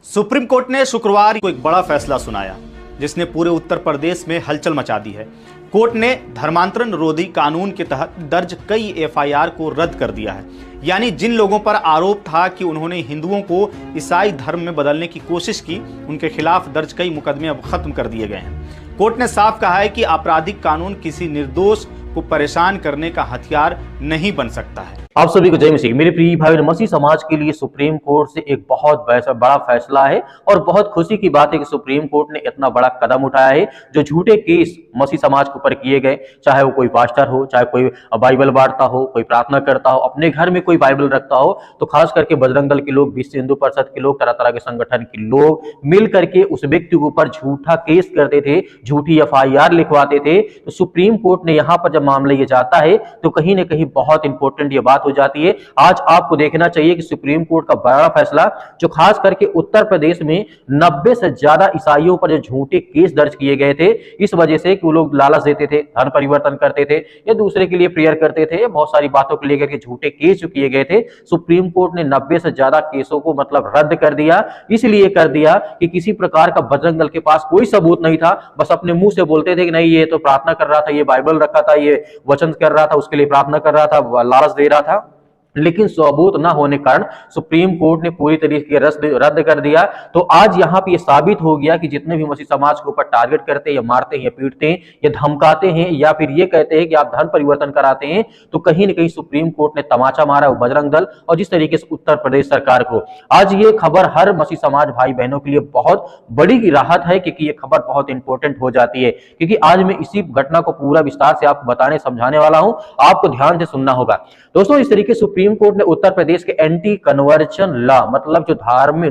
Supreme court ने शुक्रवार को एक बड़ा फैसला सुनाया जिसने पूरे उत्तर प्रदेश में हलचल मचा दी है। कोर्ट ने धर्मांतरण रोधी कानून के तहत दर्ज कई एफआईआर को रद्द कर दिया है। यानी जिन लोगों पर आरोप था कि उन्होंने हिंदुओं को ईसाई धर्म में बदलने की कोशिश की, उनके खिलाफ दर्ज कई मुकदमे अब खत्म कर दिए गए हैं। कोर्ट ने साफ कहा है कि आपराधिक कानून किसी निर्दोष को परेशान करने का हथियार नहीं बन सकता है। आप सभी को जय मसीह। मेरे प्रिय भाई, मसीह समाज के लिए सुप्रीम कोर्ट से एक बहुत बड़ा फैसला है और बहुत खुशी की बात है कि सुप्रीम कोर्ट ने इतना बड़ा कदम उठाया है। जो झूठे केस मसीह समाज के ऊपर किए गए, चाहे वो कोई पास्टर हो, चाहे कोई बाइबल बांटता हो, कोई प्रार्थना करता हो, अपने घर में कोई बाइबल रखता हो, तो खास करके बजरंग दल के लोग, विश्व हिंदू परिषद के लोग, तरह तरह के संगठन के लोग मिल करके उस व्यक्ति के ऊपर झूठा केस करते थे, झूठी एफआईआर लिखवाते थे। तो सुप्रीम कोर्ट ने यहाँ पर जब मामला ये जाता है तो कहीं ना कहीं बहुत इंपॉर्टेंट ये बात हो जाती है। आज आपको देखना चाहिए कि सुप्रीम कोर्ट का बड़ा फैसला, जो खास करके उत्तर प्रदेश में 90 से ज्यादा ईसाइयों पर जो झूठे केस दर्ज किए गए थे, इस वजह से कि वो लोग लालच देते थे, धर्म परिवर्तन करते थे या दूसरे के लिए प्रेयर करते थे, बहुत सारी बातों को लेकर के झूठे केस जो किए गए थे, सुप्रीम कोर्ट ने 90 से ज्यादा केसों को रद्द कर दिया। इसलिए कर दिया कि किसी प्रकार का बजरंग दल के पास कोई सबूत नहीं था, बस अपने मुंह से बोलते थे कि नहीं ये तो प्रार्थना कर रहा था, ये बाइबल रखा था, ये वचन कर रहा था, उसके लिए प्रार्थना कर रहा था, लालच दे रहा था। लेकिन सबूत ना होने कारण सुप्रीम कोर्ट ने पूरी तरीके रद्द कर दिया। तो आज यहाँ पे ये साबित हो गया कि जितने भी मसीह समाज के ऊपर टारगेट करते हैं या मारते हैं या पीटते हैं या धमकाते हैं या फिर ये कहते हैं कि आप धर्म परिवर्तन कराते हैं, तो कहीं ना कहीं सुप्रीम कोर्ट ने तमाचा मारा वो बजरंग दल और जिस तरीके से उत्तर प्रदेश सरकार को। आज ये खबर हर मसीह समाज भाई बहनों के लिए बहुत बड़ी राहत है, क्योंकि ये खबर बहुत इंपॉर्टेंट हो जाती है। क्योंकि आज मैं इसी घटना को पूरा विस्तार से आपको बताने समझाने वाला हूं, आपको ध्यान से सुनना होगा। दोस्तों, इस तरीके सुप्रीम कोर्ट ने उत्तर प्रदेश के एंटी कन्वर्जन लॉ, मतलब जो धर्म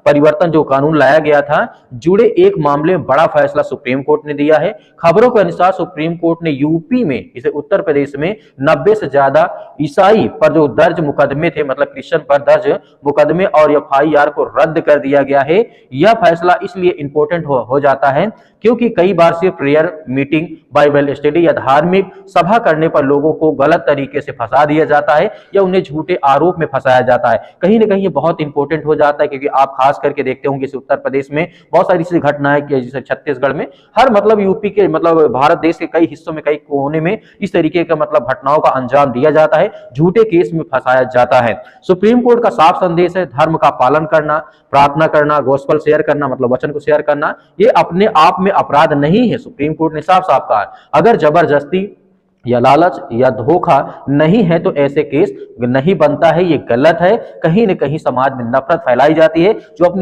परिवर्तन जो कानून लाया गया था, जुड़े एक मामले में बड़ा फैसला सुप्रीम कोर्ट ने दिया है। खबरों के अनुसार सुप्रीम कोर्ट ने यूपी में, इसे उत्तर प्रदेश में 90 से ज्यादा ईसाई पर जो दर्ज मुकदमे थे, मतलब क्रिश्चियन पर दर्ज मुकदमे और एफआईआर को रद्द कर दिया गया है। यह फैसला इसलिए इंपॉर्टेंट हो जाता है क्योंकि कई बार से प्रेयर मीटिंग, बाइबल स्टडी या धार्मिक सभा करने पर लोगों को गलत तरीके से फंसा दिया जाता है या उन्हें झूठे आरोप में फंसाया जाता है। कहीं ना कहीं ये बहुत इंपॉर्टेंट हो जाता है, क्योंकि आप खास करके देखते होंगे इस उत्तर प्रदेश में बहुत सारी ऐसी घटनाएं, जैसे छत्तीसगढ़ में, हर यूपी के भारत देश के कई हिस्सों में, कई कोने में इस तरीके का घटनाओं का अंजाम दिया जाता है, झूठे केस में फंसाया जाता है। सुप्रीम कोर्ट का साफ संदेश है, धर्म का पालन करना, प्रार्थना करना, गॉस्पेल शेयर करना, वचन को शेयर करना, ये अपने आप में अपराध नहीं है। सुप्रीम कोर्ट ने साफ साफ कहा, अगर जबरदस्ती या लालच या धोखा नहीं है तो ऐसे केस नहीं बनता है, ये गलत है। कहीं न कहीं समाज में नफरत फैलाई जाती है जो अपनी